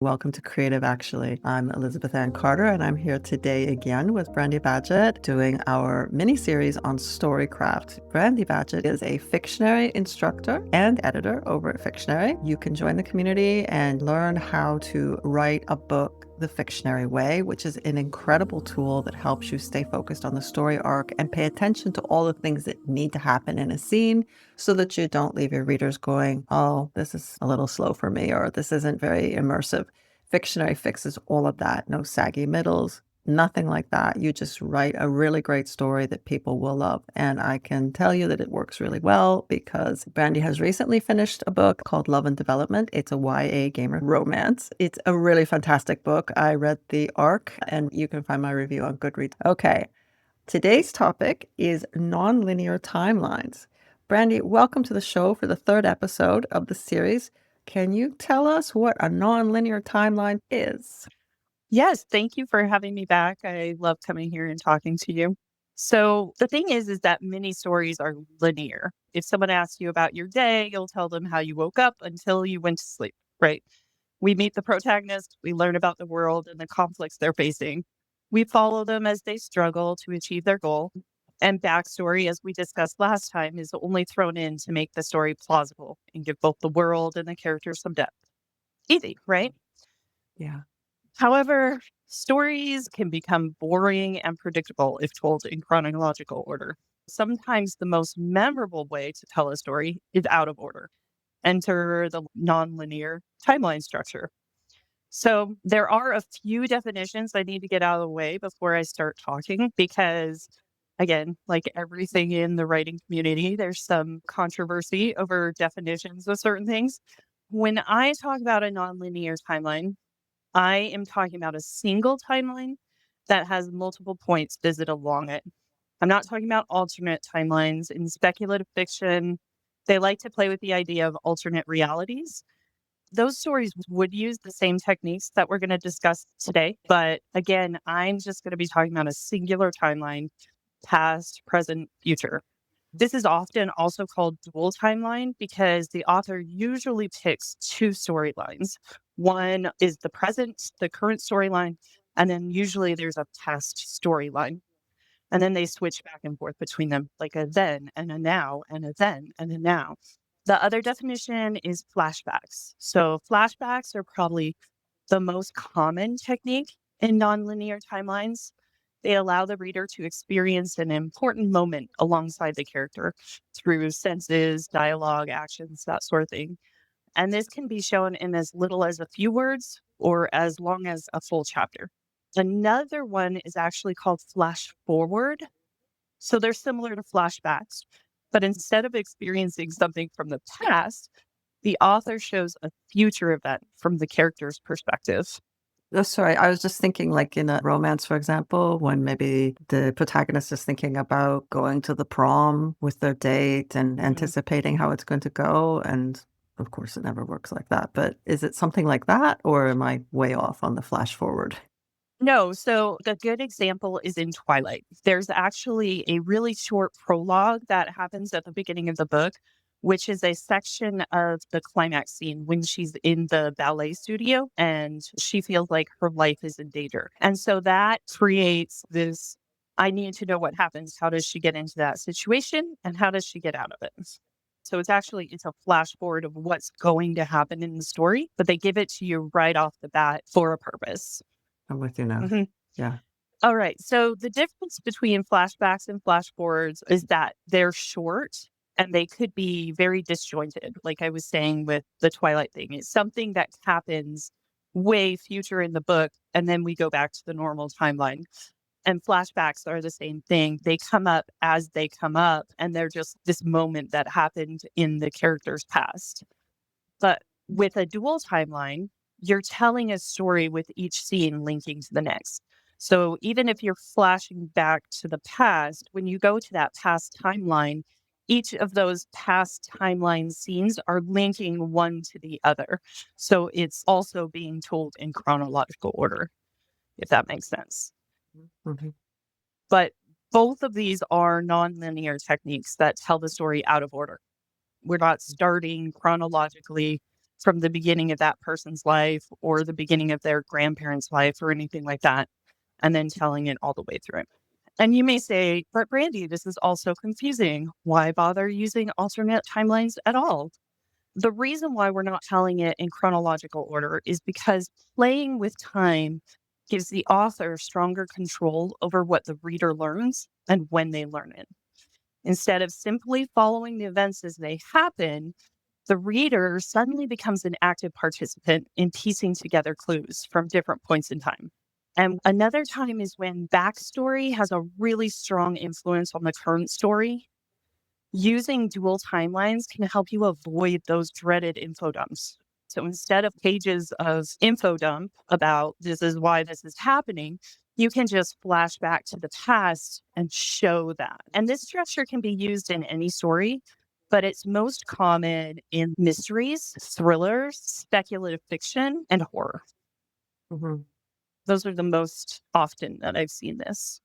Welcome to Creative Actually. I'm Elizabeth Ann Carter, and I'm here today again with Brandi Badgett doing our mini-series on Storycraft. Brandi Badgett is a Fictionary instructor and editor over at Fictionary. You can join the community and learn how to write a book the Fictionary way, which is an incredible tool that helps you stay focused on the story arc and pay attention to all the things that need to happen in a scene so that you don't leave your readers going, oh, this is a little slow for me, or this isn't very immersive. Fictionary fixes all of that. No saggy middles, nothing like that. You just write a really great story that people will love. And I can tell you that it works really well because Brandi has recently finished a book called Love and Development. It's a YA gamer romance. It's a really fantastic book. I read the arc, and you can find my review on Goodreads. Okay, today's topic is nonlinear timelines. Brandi, welcome to the show for the third episode of the series. Can you tell us what a nonlinear timeline is? Yes, thank you for having me back. I love coming here and talking to you. So the thing is that many stories are linear. If someone asks you about your day, you'll tell them how you woke up until you went to sleep, right? We meet the protagonist, we learn about the world and the conflicts they're facing. We follow them as they struggle to achieve their goal. And backstory, as we discussed last time, is only thrown in to make the story plausible and give both the world and the characters some depth. Easy, right? Yeah. However, stories can become boring and predictable if told in chronological order. Sometimes the most memorable way to tell a story is out of order. Enter the nonlinear timeline structure. So, there are a few definitions I need to get out of the way before I start talking because, again, like everything in the writing community, there's some controversy over definitions of certain things. When I talk about a nonlinear timeline, I am talking about a single timeline that has multiple points visited along it. I'm not talking about alternate timelines. In speculative fiction, they like to play with the idea of alternate realities. Those stories would use the same techniques that we're going to discuss today. But again, I'm just going to be talking about a singular timeline, past, present, future. This is often also called dual timeline because the author usually picks two storylines. One is the present, the current storyline, and then usually there's a past storyline. And then they switch back and forth between them, like a then and a now, and a then and a now. The other definition is flashbacks. So, flashbacks are probably the most common technique in nonlinear timelines. They allow the reader to experience an important moment alongside the character through senses, dialogue, actions, that sort of thing. And this can be shown in as little as a few words or as long as a full chapter. Another one is actually called flash forward. So they're similar to flashbacks, but instead of experiencing something from the past, the author shows a future event from the character's perspective. Oh, sorry, I was just thinking, like in a romance, for example, when maybe the protagonist is thinking about going to the prom with their date and Mhm. anticipating how it's going to go. And of course, it never works like that. But is it something like that, or am I way off on the flash forward? No, so the good example is in Twilight. There's actually a really short prologue that happens at the beginning of the book, which is a section of the climax scene when she's in the ballet studio and she feels like her life is in danger. And so that creates this I need to know what happens. How does she get into that situation and how does she get out of it? So it's a flash forward of what's going to happen in the story, but they give it to you right off the bat for a purpose. I'm with you now. Mhm. Yeah. All right. So the difference between flashbacks and flash forwards is that they're short and they could be very disjointed. Like I was saying with the Twilight thing, it's something that happens way future in the book, and then we go back to the normal timeline. And flashbacks are the same thing. They come up as they come up, and they're just this moment that happened in the character's past. But with a dual timeline, you're telling a story with each scene linking to the next. So even if you're flashing back to the past, when you go to that past timeline, each of those past timeline scenes are linking one to the other. So it's also being told in chronological order, if that makes sense. Mhm. But both of these are nonlinear techniques that tell the story out of order. We're not starting chronologically. from the beginning of that person's life or the beginning of their grandparents' life or anything like that, and then telling it all the way through. And you may say, but Brandi, this is also confusing. Why bother using alternate timelines at all? The reason why we're not telling it in chronological order is because playing with time gives the author stronger control over what the reader learns and when they learn it. Instead of simply following the events as they happen, the reader suddenly becomes an active participant in piecing together clues from different points in time. And another time is when backstory has a really strong influence on the current story. Using dual timelines can help you avoid those dreaded info dumps. So instead of pages of info dump about this is why this is happening, you can just flash back to the past and show that. And this structure can be used in any story, but it's most common in mysteries, thrillers, speculative fiction, and horror. Mm-hmm. Those are the most often that I've seen this.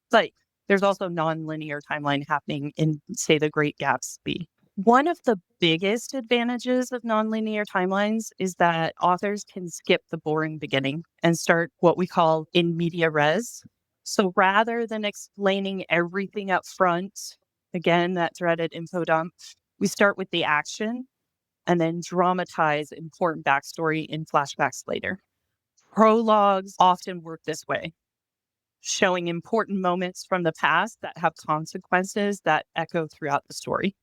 But there's also nonlinear timeline happening in, say, The Great Gatsby. One of the biggest advantages of nonlinear timelines is that authors can skip the boring beginning and start what we call in media res. So rather than explaining everything up front, again, that dreaded info dump, we start with the action and then dramatize important backstory in flashbacks later. Prologues often work this way, showing important moments from the past that have consequences that echo throughout the story.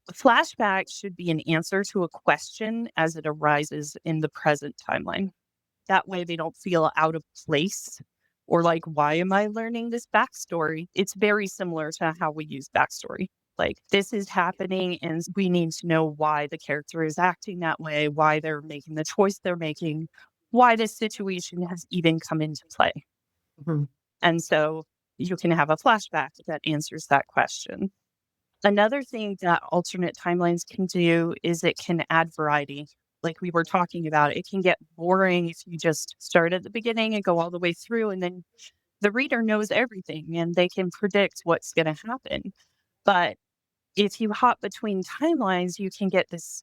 The flashback should be an answer to a question as it arises in the present timeline. That way they don't feel out of place or like, why am I learning this backstory? It's very similar to how we use backstory. Like, this is happening and we need to know why the character is acting that way, why they're making the choice they're making, why this situation has even come into play. Mm-hmm. And so you can have a flashback that answers that question. Another thing that alternate timelines can do is it can add variety. Like we were talking about, it can get boring if you just start at the beginning and go all the way through, and then the reader knows everything and they can predict what's going to happen. But if you hop between timelines, you can get this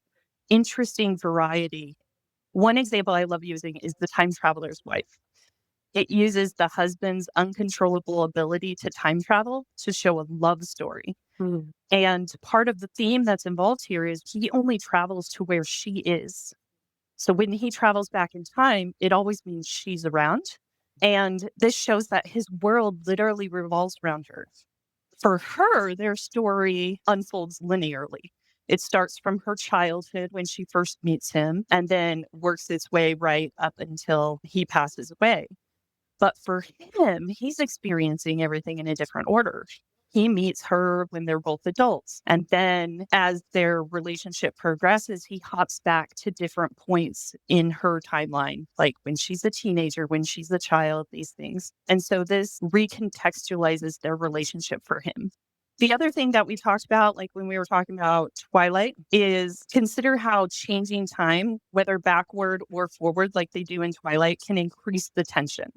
interesting variety. One example I love using is The Time Traveler's Wife. It uses the husband's uncontrollable ability to time travel to show a love story. Mm-hmm. And part of the theme that's involved here is he only travels to where she is. So when he travels back in time, it always means she's around. And this shows that his world literally revolves around her. For her, their story unfolds linearly. It starts from her childhood when she first meets him and then works its way right up until he passes away. But for him, he's experiencing everything in a different order. He meets her when they're both adults. And then as their relationship progresses, he hops back to different points in her timeline, like when she's a teenager, when she's a child, these things. And so this recontextualizes their relationship for him. The other thing that we talked about, like when we were talking about Twilight, is consider how changing time, whether backward or forward, like they do in Twilight, can increase the tension.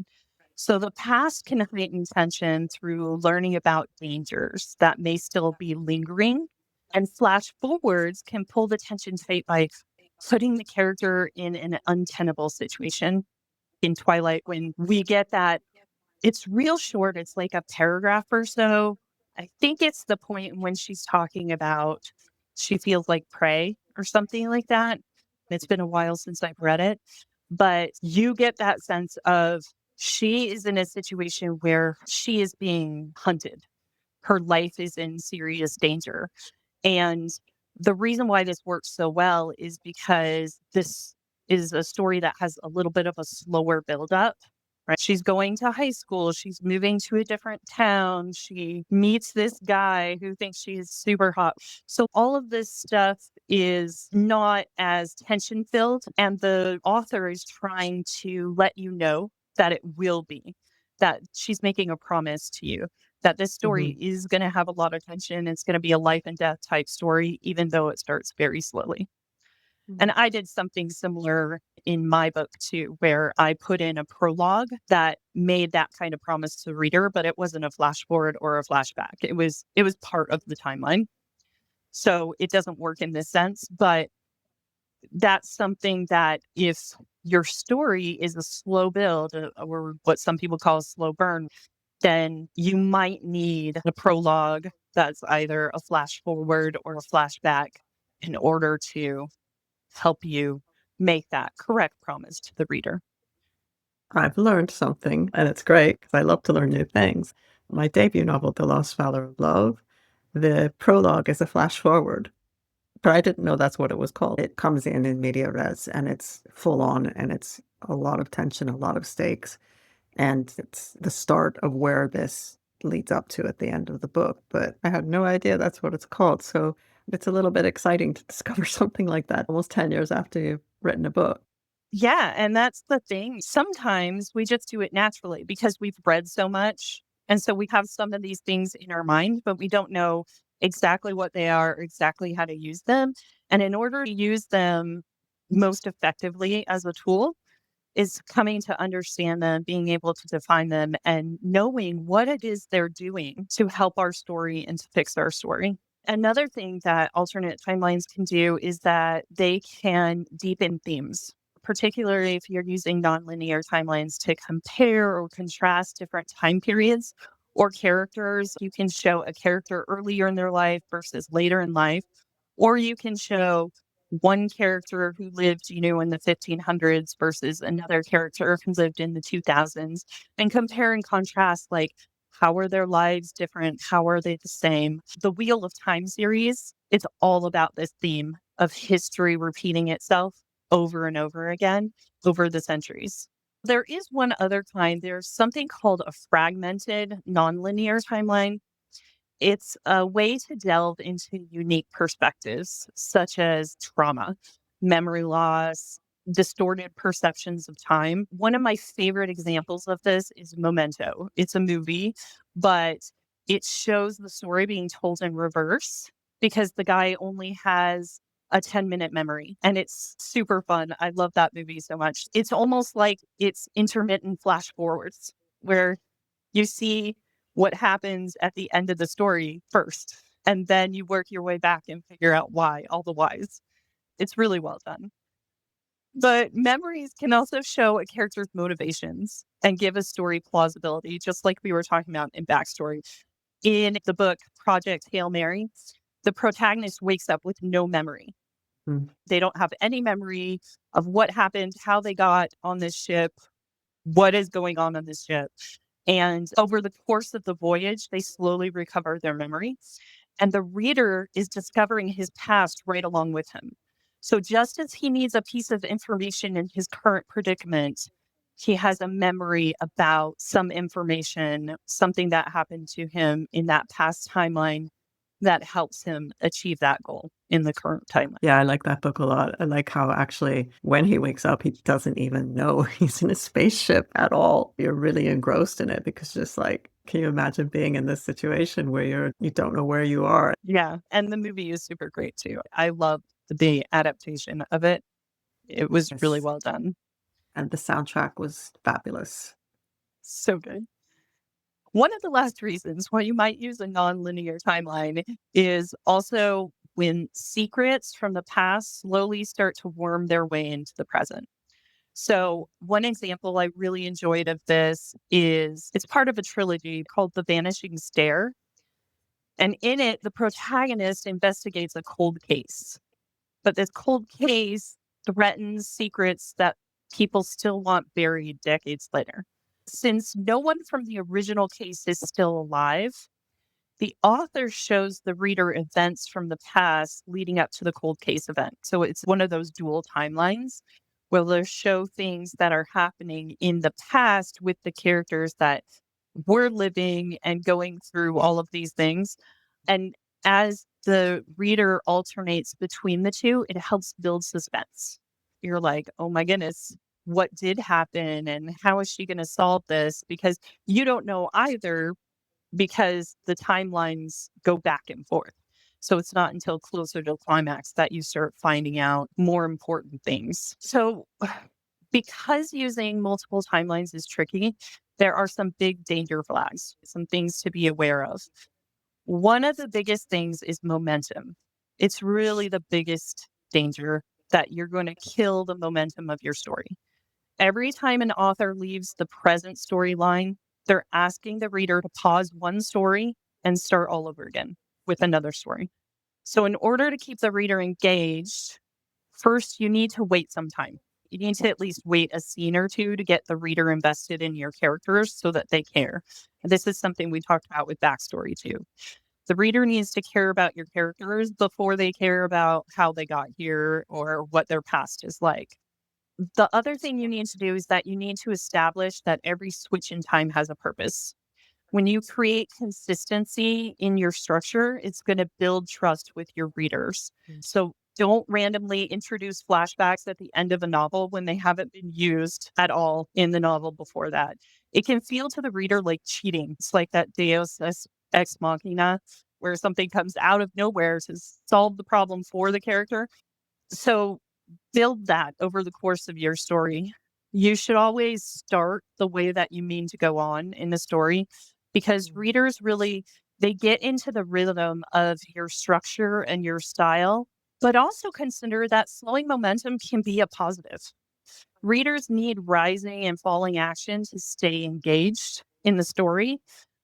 So the past can heighten tension through learning about dangers that may still be lingering, and flash forwards can pull the tension tight by putting the character in an untenable situation. In Twilight, when we get that, it's real short, it's like a paragraph or so. I think it's the point when she's talking about she feels like prey or something like that. It's been a while since I've read it, but you get that sense of she is in a situation where she is being hunted. Her life is in serious danger. And the reason why this works so well is because this is a story that has a little bit of a slower buildup. Right. She's going to high school. She's moving to a different town. She meets this guy who thinks she's super hot. So all of this stuff is not as tension filled. And the author is trying to let you know that it will be, that she's making a promise to you that this story is going to have a lot of tension. It's going to be a life and death type story, even though it starts very slowly. And I did something similar in my book too, where I put in a prologue that made that kind of promise to the reader, but it wasn't a flash forward or a flashback. It was part of the timeline. So it doesn't work in this sense, but That's something that if your story is a slow build or what some people call a slow burn, then you might need a prologue that's either a flash forward or a flashback in order to help you make that correct promise to the reader. I've learned something, and it's great because I love to learn new things. My debut novel, The Lost Valor of Love, the prologue is a flash forward, but I didn't know that's what it was called. It comes in media res, and it's full on, and it's a lot of tension, a lot of stakes, and it's the start of where this leads up to at the end of the book. But I had no idea that's what it's called. So it's a little bit exciting to discover something like that almost 10 years after you've written a book. Yeah, and that's the thing. Sometimes we just do it naturally because we've read so much. And so we have some of these things in our mind, but we don't know exactly what they are, or exactly how to use them. And in order to use them most effectively as a tool, is coming to understand them, being able to define them, and knowing what it is they're doing to help our story and to fix our story. Another thing that alternate timelines can do is that they can deepen themes, particularly if you're using nonlinear timelines to compare or contrast different time periods or characters. You can show a character earlier in their life versus later in life, or you can show one character who lived, in the 1500s versus another character who lived in the 2000s, and compare and contrast, like, how are their lives different? How are they the same? The Wheel of Time series, it's all about this theme of history repeating itself over and over again over the centuries. There is one other kind. There's something called a fragmented nonlinear timeline. It's a way to delve into unique perspectives, such as trauma, memory loss, distorted perceptions of time. One of my favorite examples of this is Memento. It's a movie, but it shows the story being told in reverse because the guy only has a 10-minute memory, and it's super fun. I love that movie so much. It's almost like it's intermittent flash forwards where you see what happens at the end of the story first, and then you work your way back and figure out why, all the whys. It's really well done. But memories can also show a character's motivations and give a story plausibility, just like we were talking about in backstory. In the book Project Hail Mary, the protagonist wakes up with no memory. Mm. They don't have any memory of what happened, how they got on this ship, what is going on this ship. And over the course of the voyage, they slowly recover their memory. And the reader is discovering his past right along with him. So just as he needs a piece of information in his current predicament, he has a memory about some information, something that happened to him in that past timeline that helps him achieve that goal in the current timeline. Yeah, I like that book a lot. I like how actually when he wakes up, he doesn't even know he's in a spaceship at all. You're really engrossed in it because just like, can you imagine being in this situation where you don't know where you are? Yeah. And the movie is super great too. I love the adaptation of it. It was really Yes. well done. And the soundtrack was fabulous. So good. One of the last reasons why you might use a nonlinear timeline is also when secrets from the past slowly start to worm their way into the present. So, one example I really enjoyed of this is it's part of a trilogy called The Vanishing Stair. And in it, the protagonist investigates a cold case. But this cold case threatens secrets that people still want buried decades later. Since no one from the original case is still alive, the author shows the reader events from the past leading up to the cold case event. So it's one of those dual timelines where they show things that are happening in the past with the characters that were living and going through all of these things. And as the reader alternates between the two, it helps build suspense. You're like, oh my goodness, what did happen? And how is she going to solve this? Because you don't know either, because the timelines go back and forth. So it's not until closer to climax that you start finding out more important things. So because using multiple timelines is tricky, there are some big danger flags, some things to be aware of. One of the biggest things is momentum. It's really the biggest danger that you're going to kill the momentum of your story. Every time an author leaves the present storyline, they're asking the reader to pause one story and start all over again with another story. So, in order to keep the reader engaged, first, you need to wait some time. You need to at least wait a scene or two to get the reader invested in your characters so that they care. And this is something we talked about with backstory too. The reader needs to care about your characters before they care about how they got here or what their past is like. The other thing you need to do is that you need to establish that every switch in time has a purpose. When you create consistency in your structure, it's going to build trust with your readers. So don't randomly introduce flashbacks at the end of a novel when they haven't been used at all in the novel before that. It can feel to the reader like cheating. It's like that Deus ex machina, where something comes out of nowhere to solve the problem for the character. So build that over the course of your story. You should always start the way that you mean to go on in the story, because readers really, they get into the rhythm of your structure and your style, but also consider that slowing momentum can be a positive. Readers need rising and falling action to stay engaged in the story.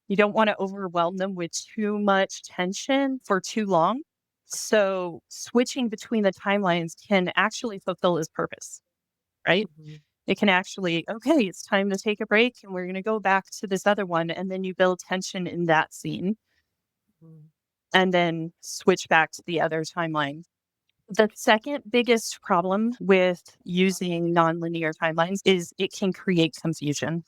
You don't want to overwhelm them with too much tension for too long. So switching between the timelines can actually fulfill its purpose, right? It can actually, okay, it's time to take a break and we're going to go back to this other one. And then you build tension in that scene and then switch back to the other timeline. The second biggest problem with using nonlinear timelines is it can create confusion.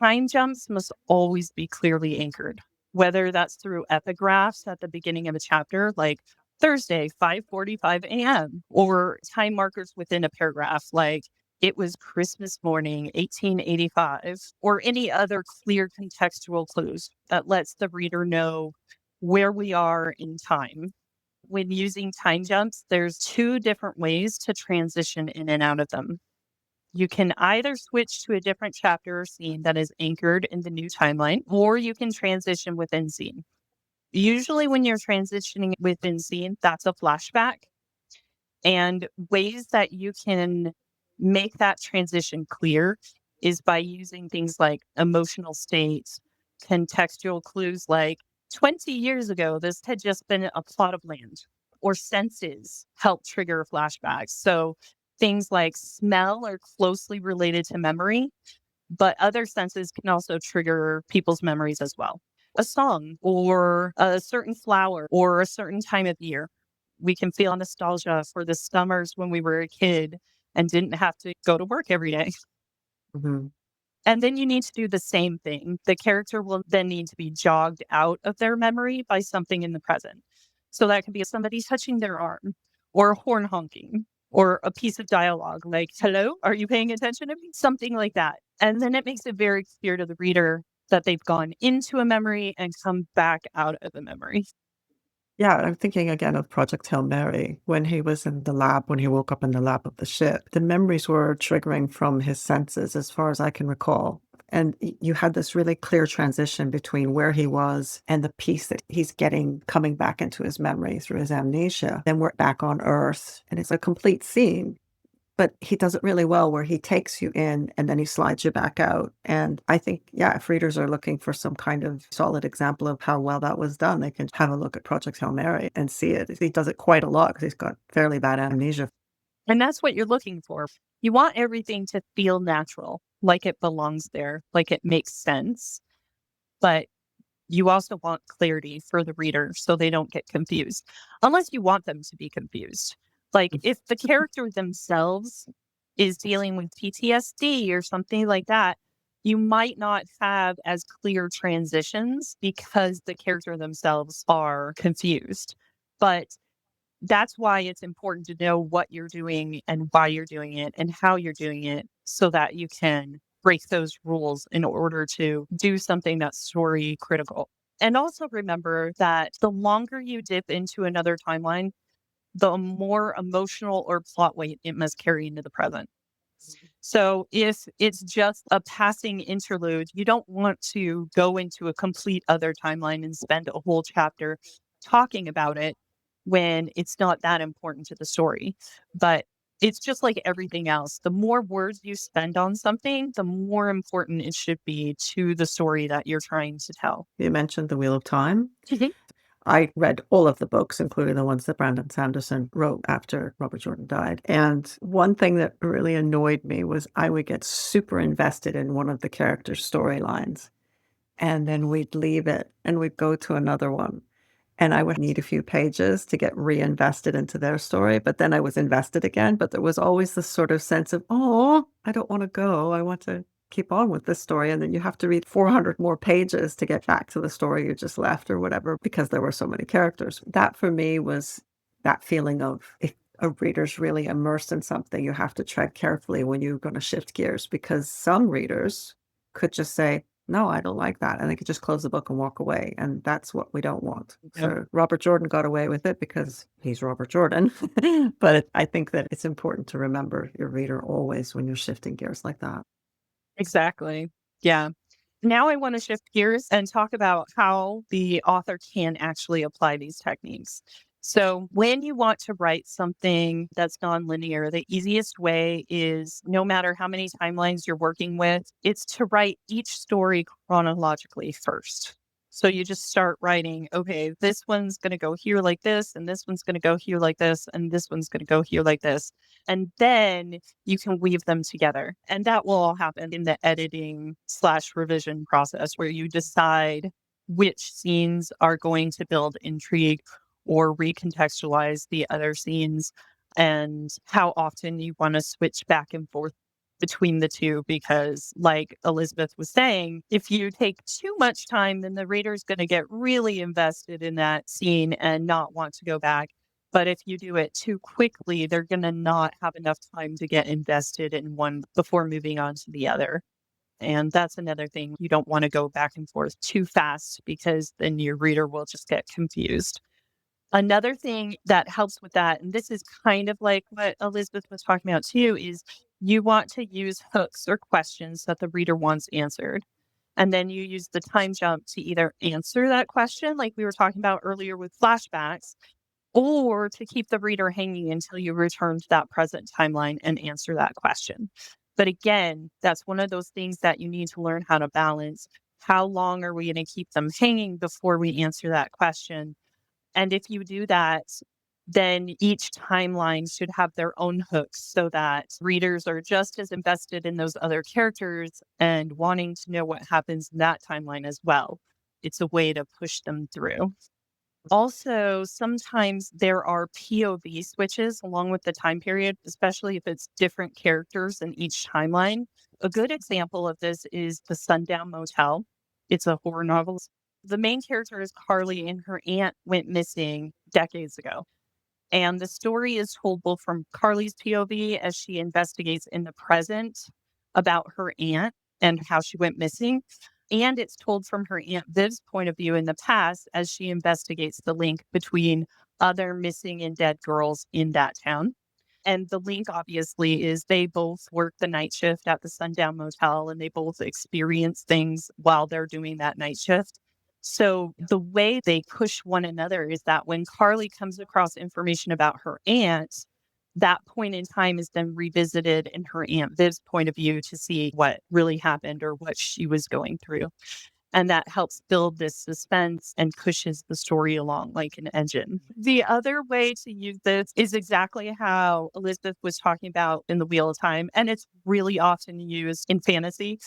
Time jumps must always be clearly anchored, whether that's through epigraphs at the beginning of a chapter, like Thursday, 5:45 a.m., or time markers within a paragraph, like it was Christmas morning, 1885, or any other clear contextual clues that lets the reader know where we are in time. When using time jumps, there's two different ways to transition in and out of them. You can either switch to a different chapter or scene that is anchored in the new timeline, or you can transition within scene. Usually, when you're transitioning within scene, that's a flashback. And ways that you can make that transition clear is by using things like emotional states, contextual clues like 20 years ago, this had just been a plot of land, or senses help trigger flashbacks. So things like smell are closely related to memory, but other senses can also trigger people's memories as well. A song or a certain flower or a certain time of year. We can feel nostalgia for the summers when we were a kid and didn't have to go to work every day. Mhm. And then you need to do the same thing. The character will then need to be jogged out of their memory by something in the present. So that could be somebody touching their arm or horn honking or a piece of dialogue like, hello, are you paying attention to me? Something like that. And then it makes it very clear to the reader that they've gone into a memory and come back out of the memory. Yeah, I'm thinking again of Project Hail Mary. When he was in the lab, when he woke up in the lab of the ship, the memories were triggering from his senses, as far as I can recall. And you had this really clear transition between where he was and the piece that he's getting coming back into his memory through his amnesia. Then we're back on Earth, and it's a complete scene. But he does it really well where he takes you in and then he slides you back out. And I think, yeah, if readers are looking for some kind of solid example of how well that was done, they can have a look at Project Hail Mary and see it. He does it quite a lot because he's got fairly bad amnesia. And that's what you're looking for. You want everything to feel natural, like it belongs there, like it makes sense. But you also want clarity for the reader so they don't get confused, unless you want them to be confused. Like if the character themselves is dealing with PTSD or something like that, you might not have as clear transitions because the character themselves are confused. But that's why it's important to know what you're doing and why you're doing it and how you're doing it so that you can break those rules in order to do something that's story critical. And also remember that the longer you dip into another timeline, the more emotional or plot weight it must carry into the present. So if it's just a passing interlude, you don't want to go into a complete other timeline and spend a whole chapter talking about it when it's not that important to the story. But It's just like everything else. The more words you spend on something, the more important it should be to the story that you're trying to tell. You mentioned The Wheel of Time. Mhm. I read all of the books, including the ones that Brandon Sanderson wrote after Robert Jordan died. And one thing that really annoyed me was I would get super invested in one of the characters' storylines, and then we'd leave it and we'd go to another one. And I would need a few pages to get reinvested into their story, but then I was invested again. But there was always this sort of sense of, oh, I don't want to go. I want to keep on with this story. And then you have to read 400 more pages to get back to the story you just left or whatever, because there were so many characters. That for me was that feeling of if a reader's really immersed in something, you have to tread carefully when you're going to shift gears, because some readers could just say, no, I don't like that. And they could just close the book and walk away. And that's what we don't want. Yep. So Robert Jordan got away with it because he's Robert Jordan. But I think that it's important to remember your reader always when you're shifting gears like that. Exactly. Yeah. Now I want to shift gears and talk about how the author can actually apply these techniques. So, when you want to write something that's nonlinear, the easiest way is no matter how many timelines you're working with, it's to write each story chronologically first. So, you just start writing, okay, this one's going to go here like this, and this one's going to go here like this, and this one's going to go here like this. And then you can weave them together. And that will all happen in the editing/revision process where you decide which scenes are going to build intrigue or recontextualize the other scenes and how often you want to switch back and forth between the two. Because, like Elizabeth was saying, if you take too much time, then the reader's going to get really invested in that scene and not want to go back. But if you do it too quickly, they're going to not have enough time to get invested in one before moving on to the other. And that's another thing. You don't want to go back and forth too fast because then your reader will just get confused. Another thing that helps with that, and this is kind of like what Elizabeth was talking about too, is you want to use hooks or questions that the reader wants answered. And then you use the time jump to either answer that question, like we were talking about earlier with flashbacks, or to keep the reader hanging until you return to that present timeline and answer that question. But again, that's one of those things that you need to learn how to balance. How long are we going to keep them hanging before we answer that question? And if you do that, then each timeline should have their own hooks so that readers are just as invested in those other characters and wanting to know what happens in that timeline as well. It's a way to push them through. Also, sometimes there are POV switches along with the time period, especially if it's different characters in each timeline. A good example of this is The Sundown Motel. It's a horror novel. The main character is Carly, and her aunt went missing decades ago. And the story is told both from Carly's POV as she investigates in the present about her aunt and how she went missing. And it's told from her Aunt Viv's point of view in the past as she investigates the link between other missing and dead girls in that town. And the link obviously is they both work the night shift at the Sundown Motel and they both experience things while they're doing that night shift. So the way they push one another is that when Carly comes across information about her aunt, that point in time is then revisited in her Aunt Viv's point of view to see what really happened or what she was going through. And that helps build this suspense and pushes the story along like an engine. The other way to use this is exactly how Elizabeth was talking about in The Wheel of Time, and it's really often used in fantasy,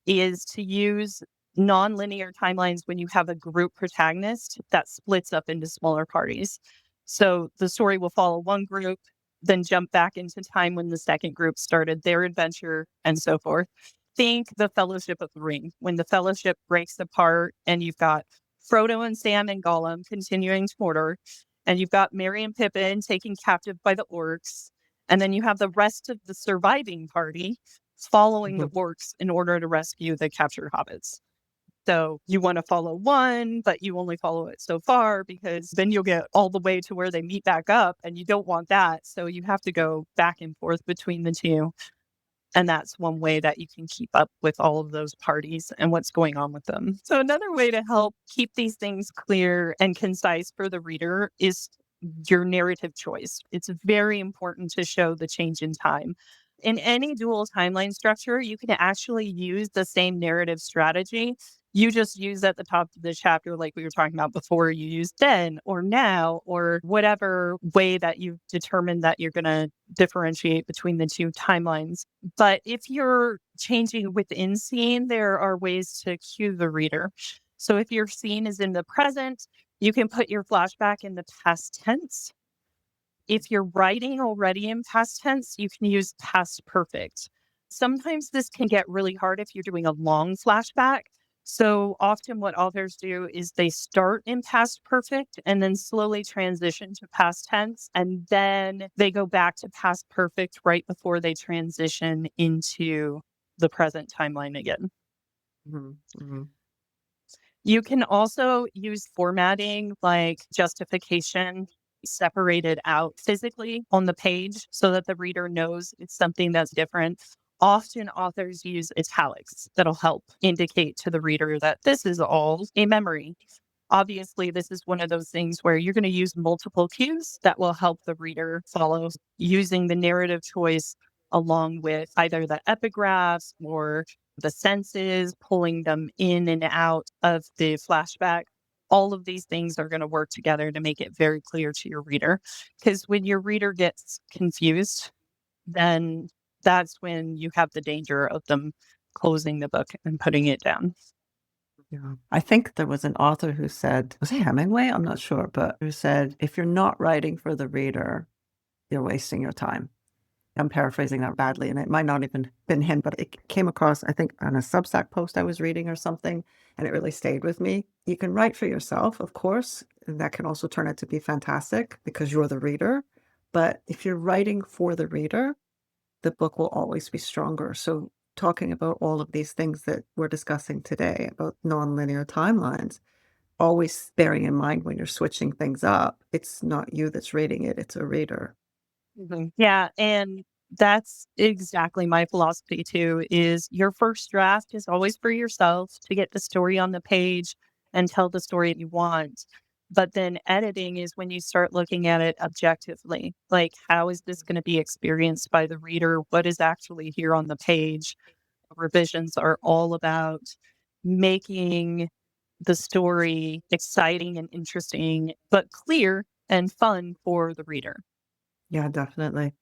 is to use nonlinear timelines when you have a group protagonist that splits up into smaller parties. So the story will follow one group, then jump back into time when the second group started their adventure, and so forth. Think the Fellowship of the Ring, when the Fellowship breaks apart and you've got Frodo and Sam and Gollum continuing to Mordor, and you've got Merry and Pippin taken captive by the orcs, and then you have the rest of the surviving party following the orcs in order to rescue the captured hobbits. So you want to follow one, but you only follow it so far because then you'll get all the way to where they meet back up and you don't want that. So you have to go back and forth between the two. And that's one way that you can keep up with all of those parties and what's going on with them. So another way to help keep these things clear and concise for the reader is your narrative choice. It's very important to show the change in time. In any dual timeline structure, you can actually use the same narrative strategy. You just use at the top of the chapter, like we were talking about before, you use then or now or whatever way that you've determined that you're going to differentiate between the two timelines. But if you're changing within scene, there are ways to cue the reader. So if your scene is in the present, you can put your flashback in the past tense. If you're writing already in past tense, you can use past perfect. Sometimes this can get really hard if you're doing a long flashback. So often what authors do is they start in past perfect and then slowly transition to past tense. And then they go back to past perfect right before they transition into the present timeline again. Mhm, mhm. You can also use formatting like justification separated out physically on the page so that the reader knows it's something that's different. Often authors use italics that'll help indicate to the reader that this is all a memory. Obviously, this is one of those things where you're going to use multiple cues that will help the reader follow using the narrative choice along with either the epigraphs or the senses, pulling them in and out of the flashback. All of these things are going to work together to make it very clear to your reader. Because when your reader gets confused, then that's when you have the danger of them closing the book and putting it down. Yeah. I think there was an author who said, was it Hemingway? I'm not sure, but who said, if you're not writing for the reader, you're wasting your time. I'm paraphrasing that badly, and it might not even been him, but it came across, I think, on a Substack post I was reading or something, and it really stayed with me. You can write for yourself, of course, and that can also turn out to be fantastic because you're the reader. But if you're writing for the reader, the book will always be stronger. So talking about all of these things that we're discussing today about nonlinear timelines, always bearing in mind when you're switching things up, it's not you that's reading it, it's a reader. Mhm. Yeah, and that's exactly my philosophy too, is your first draft is always for yourself to get the story on the page and tell the story you want. But then editing is when you start looking at it objectively. Like, how is this going to be experienced by the reader? What is actually here on the page? Revisions are all about making the story exciting and interesting, but clear and fun for the reader. Yeah, definitely.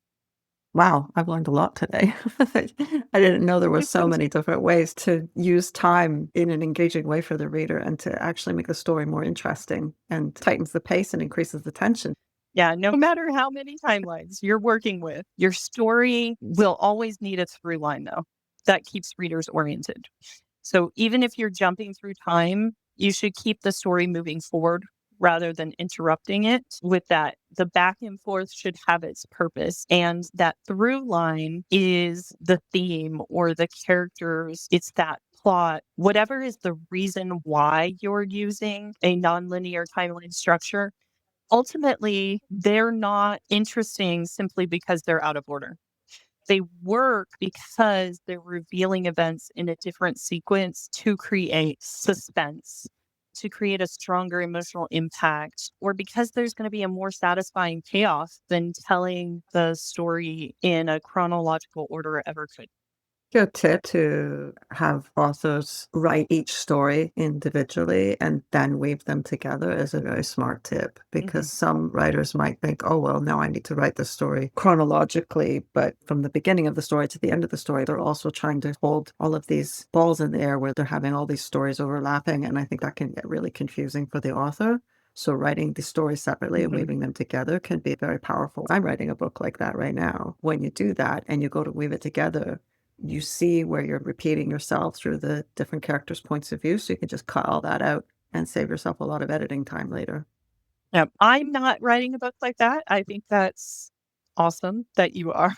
Wow, I've learned a lot today. I didn't know there were so many different ways to use time in an engaging way for the reader and to actually make the story more interesting and tightens the pace and increases the tension. Yeah, no matter how many timelines you're working with, your story will always need a through line, though, that keeps readers oriented. So even if you're jumping through time, you should keep the story moving forward rather than interrupting it with that. The back and forth should have its purpose. And that through line is the theme or the characters. It's that plot, whatever is the reason why you're using a nonlinear timeline structure. Ultimately, they're not interesting simply because they're out of order. They work because they're revealing events in a different sequence to create suspense, to create a stronger emotional impact, or because there's going to be a more satisfying payoff than telling the story in a chronological order ever could. Good tip to have authors write each story individually and then weave them together is a very smart tip because Mhm. some writers might think, oh, well, now I need to write the story chronologically, but from the beginning of the story to the end of the story, they're also trying to hold all of these balls in the air where they're having all these stories overlapping. And I think that can get really confusing for the author. So writing the stories separately and Mhm. weaving them together can be very powerful. I'm writing a book like that right now. When you do that and you go to weave it together, you see where you're repeating yourself through the different characters' points of view, so you can just cut all that out and save yourself a lot of editing time later. Yep. I'm not writing a book like that. I think that's awesome that you are.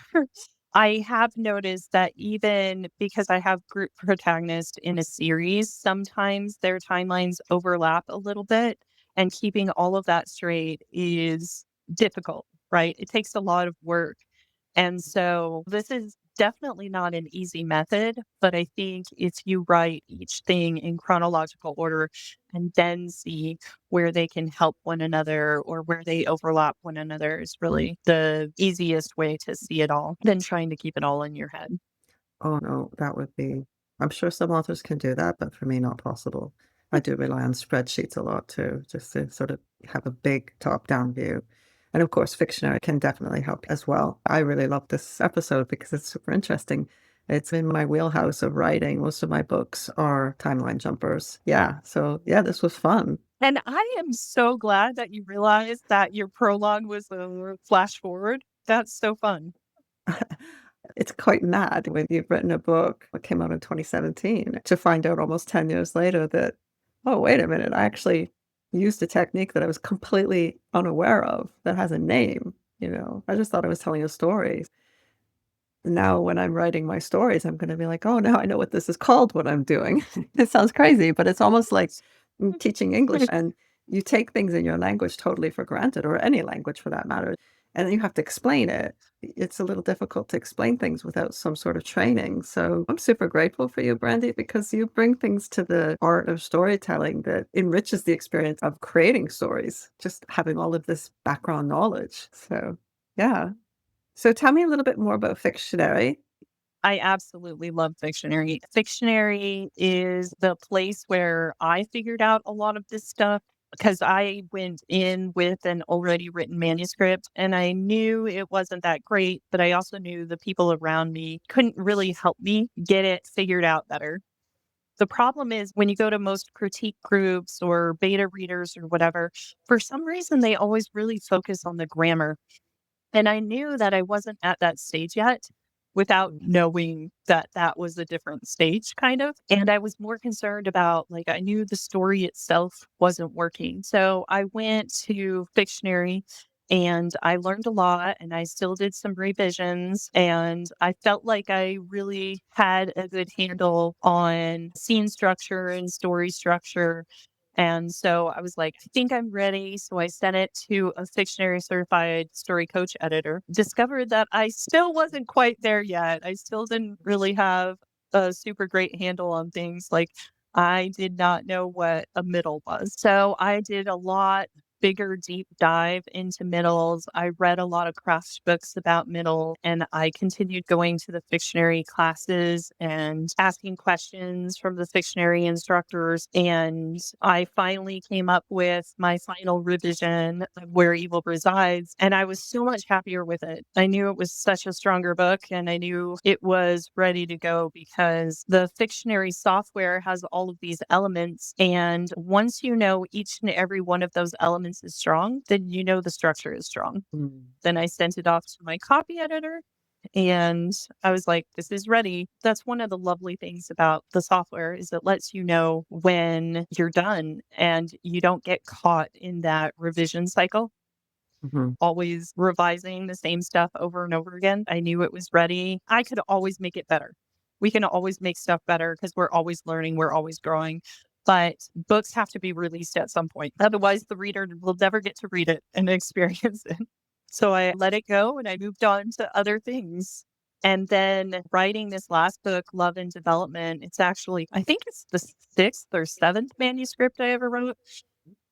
I have noticed that even because I have group protagonists in a series, sometimes their timelines overlap a little bit, and keeping all of that straight is difficult, right? It takes a lot of work. And so this is definitely not an easy method, but I think if you write each thing in chronological order and then see where they can help one another or where they overlap one another is really the easiest way to see it all than trying to keep it all in your head. Oh, no, that would be I'm sure some authors can do that, but for me, not possible. I do rely on spreadsheets a lot too, just to sort of have a big top-down view. And of course, Fictionary can definitely help as well. I really love this episode because it's super interesting. It's in my wheelhouse of writing. Most of my books are timeline jumpers. Yeah, so yeah, this was fun. And I am so glad that you realized that your prologue was a flash forward. That's so fun. It's quite mad when you've written a book that came out in 2017 to find out almost 10 years later that, oh, wait a minute, I actually used a technique that I was completely unaware of that has a name, you know? I just thought I was telling a story. Now when I'm writing my stories, I'm gonna be like, "Oh, now I know what this is called, what I'm doing." It sounds crazy, but it's almost like teaching English, and you take things in your language totally for granted, or any language for that matter, and then you have to explain it. It's a little difficult to explain things without some sort of training, so I'm super grateful for you, Brandy, because you bring things to the art of storytelling that enriches the experience of creating stories, just having all of this background knowledge, so, yeah. So tell me a little bit more about Fictionary. I absolutely love Fictionary. Fictionary is the place where I figured out a lot of this stuff because I went in with an already written manuscript and I knew it wasn't that great, but I also knew the people around me couldn't really help me get it figured out better. The problem is when you go to most critique groups or beta readers or whatever, for some reason they always really focus on the grammar. And I knew that I wasn't at that stage yet without knowing that that was a different stage kind of. And I was more concerned about like I knew the story itself wasn't working. So I went to Fictionary and I learned a lot and I still did some revisions and I felt like I really had a good handle on scene structure and story structure and so I was like, I think I'm ready. So I sent it to a Fictionary certified story coach editor. Discovered that I still wasn't quite there yet. I still didn't really have a super great handle on things. Like I did not know what a middle was. So I did a lot bigger deep dive into middles. I read a lot of craft books about middle and I continued going to the Fictionary classes and asking questions from the Fictionary instructors. And I finally came up with my final revision of Where Evil Resides. And I was so much happier with it. I knew it was such a stronger book and I knew it was ready to go because the Fictionary software has all of these elements. And once you know each and every one of those elements is strong, then you know the structure is strong. Mm. Then I sent it off to my copy editor and I was like, this is ready. That's one of the lovely things about the software is it lets you know when you're done and you don't get caught in that revision cycle, Mhm. always revising the same stuff over and over again. I knew it was ready. I could always make it better. We can always make stuff better because we're always learning, we're always growing. But books have to be released at some point. Otherwise, the reader will never get to read it and experience it. So I let it go and I moved on to other things. And then writing this last book, Love and Development, it's actually, I think it's the sixth or seventh manuscript I ever wrote.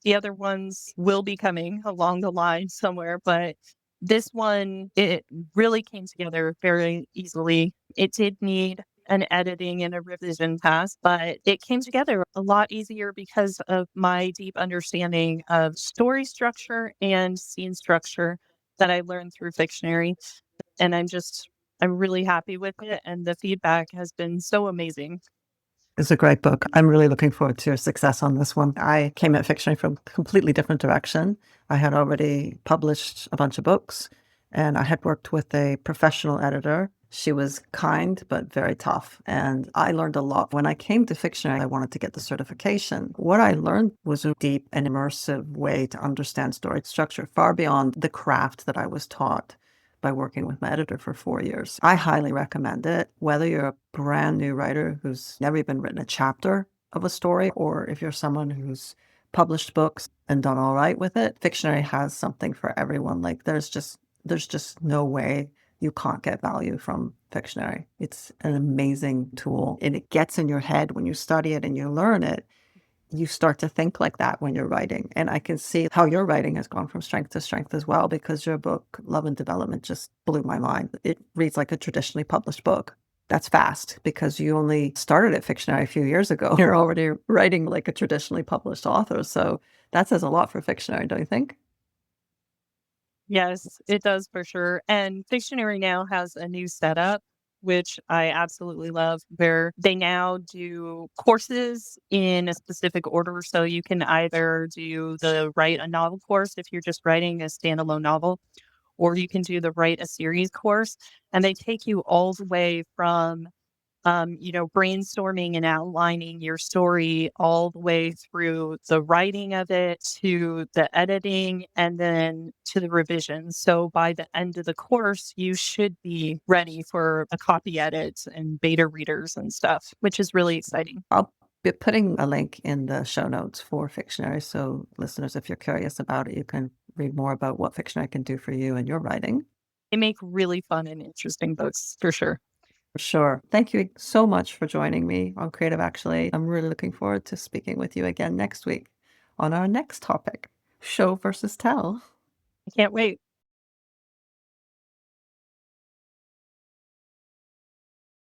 The other ones will be coming along the line somewhere, but this one, it really came together very easily. It did need an editing and a revision pass, but it came together a lot easier because of my deep understanding of story structure and scene structure that I learned through Fictionary. And I'm really happy with it. And the feedback has been so amazing. It's a great book. I'm really looking forward to your success on this one. I came at fiction from a completely different direction. I had already published a bunch of books, and I had worked with a professional editor. She was kind, but very tough. And I learned a lot. When I came to fiction, I wanted to get the certification. What I learned was a deep and immersive way to understand story structure, far beyond the craft that I was taught by working with my editor for 4 years. I highly recommend it, whether you're a brand new writer who's never even written a chapter of a story, or if you're someone who's published books and done all right with it. Fictionary has something for everyone. Like there's just no way you can't get value from Fictionary. It's an amazing tool, and it gets in your head when you study it and you learn it. You start to think like that when you're writing. And I can see how your writing has gone from strength to strength as well, because your book, Love and Development, just blew my mind. It reads like a traditionally published book. That's fast because you only started at Fictionary a few years ago. You're already writing like a traditionally published author. So that says a lot for Fictionary, don't you think? Yes, it does for sure. And Fictionary now has a new setup, which I absolutely love, where they now do courses in a specific order. So you can either do the write a novel course if you're just writing a standalone novel, or you can do the write a series course. And they take you all the way from brainstorming and outlining your story all the way through the writing of it to the editing and then to the revision. So by the end of the course, you should be ready for a copy edit and beta readers and stuff, which is really exciting. I'll be putting a link in the show notes for Fictionary. So listeners, if you're curious about it, you can read more about what Fictionary can do for you and your writing. They make really fun and interesting books for sure. For sure. Thank you so much for joining me on Creative Actually. I'm really looking forward to speaking with you again next week on our next topic, show versus tell. I can't wait.